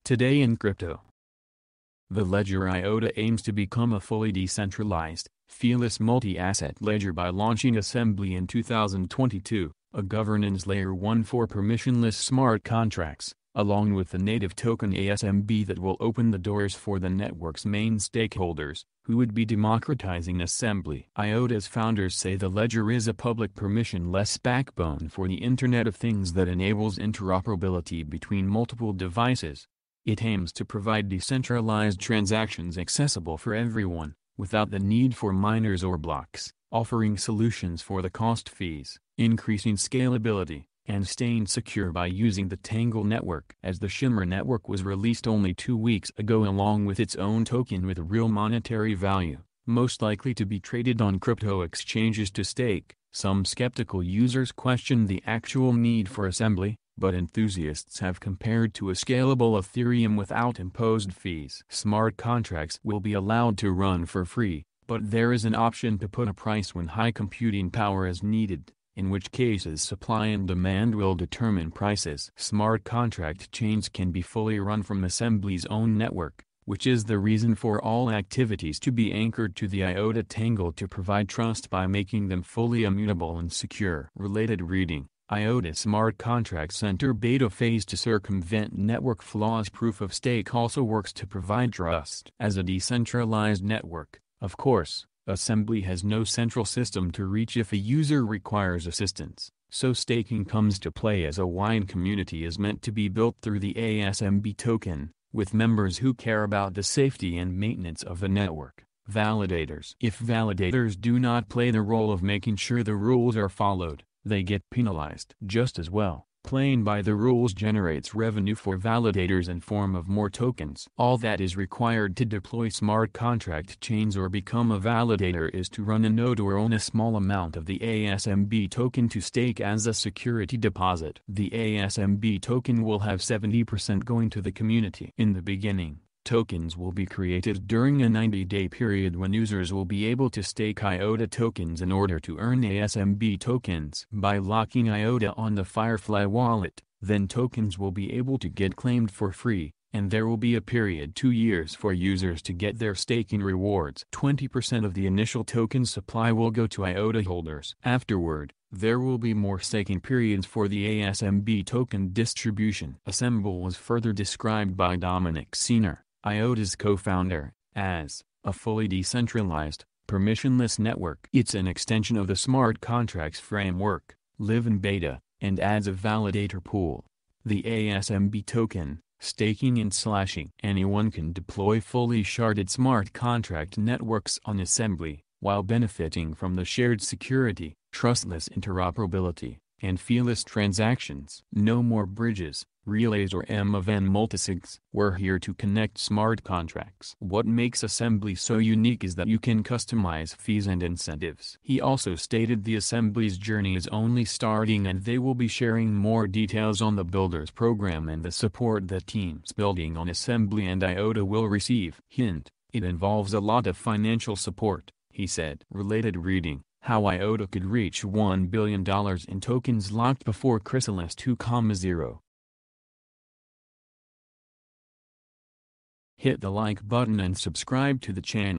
Today in crypto. The ledger IOTA aims to become a fully decentralized, feeless multi-asset ledger by launching Assembly in 2022, a governance layer 1 for permissionless smart contracts, along with the native token ASMB that will open the doors for the network's main stakeholders, who would be democratizing Assembly. IOTA's founders say the ledger is a public permissionless backbone for the Internet of Things that enables interoperability between multiple devices. It aims to provide decentralized transactions accessible for everyone, without the need for miners or blocks, offering solutions for the cost fees, increasing scalability, and staying secure by using the Tangle network. As the Shimmer network was released only 2 weeks ago along with its own token with real monetary value, most likely to be traded on crypto exchanges to stake, some skeptical users questioned the actual need for Assembly, but enthusiasts have compared to a scalable Ethereum without imposed fees. Smart contracts will be allowed to run for free, but there is an option to put a price when high computing power is needed, in which cases supply and demand will determine prices. Smart contract chains can be fully run from Assembly's own network, which is the reason for all activities to be anchored to the IOTA Tangle to provide trust by making them fully immutable and secure. Related reading: IOTA smart contracts enter beta phase to circumvent network flaws. Proof of stake also works to provide trust. As a decentralized network, of course, Assembly has no central system to reach if a user requires assistance, so staking comes to play as a wide community is meant to be built through the ASMB token, with members who care about the safety and maintenance of the network. Validators: if validators do not play the role of making sure the rules are followed, they get penalized. Just as well, playing by the rules generates revenue for validators in form of more tokens. All that is required to deploy smart contract chains or become a validator is to run a node or own a small amount of the ASMB token to stake as a security deposit. The ASMB token will have 70% going to the community. In the beginning, tokens will be created during a 90-day period when users will be able to stake IOTA tokens in order to earn ASMB tokens. By locking IOTA on the Firefly wallet, then tokens will be able to get claimed for free, and there will be a period 2 years for users to get their staking rewards. 20% of the initial token supply will go to IOTA holders. Afterward, there will be more staking periods for the ASMB token distribution. Assembly was further described by Dominik Schiener, IOTA's co-founder, as a fully decentralized, permissionless network. It's an extension of the smart contracts framework, live in beta, and adds a validator pool. The ASMB token, staking and slashing. Anyone can deploy fully sharded smart contract networks on Assembly, while benefiting from the shared security, trustless interoperability, and feeless transactions. No more bridges, relays or MFN multisigs. We're here to connect smart contracts. What makes Assembly so unique is that you can customize fees and incentives. He also stated the Assembly's journey is only starting and they will be sharing more details on the Builders program and the support that teams building on Assembly and IOTA will receive. Hint: it involves a lot of financial support, he said. Related reading: how IOTA could reach $1 billion in tokens locked before Chrysalis 2.0. Hit the like button and subscribe to the channel.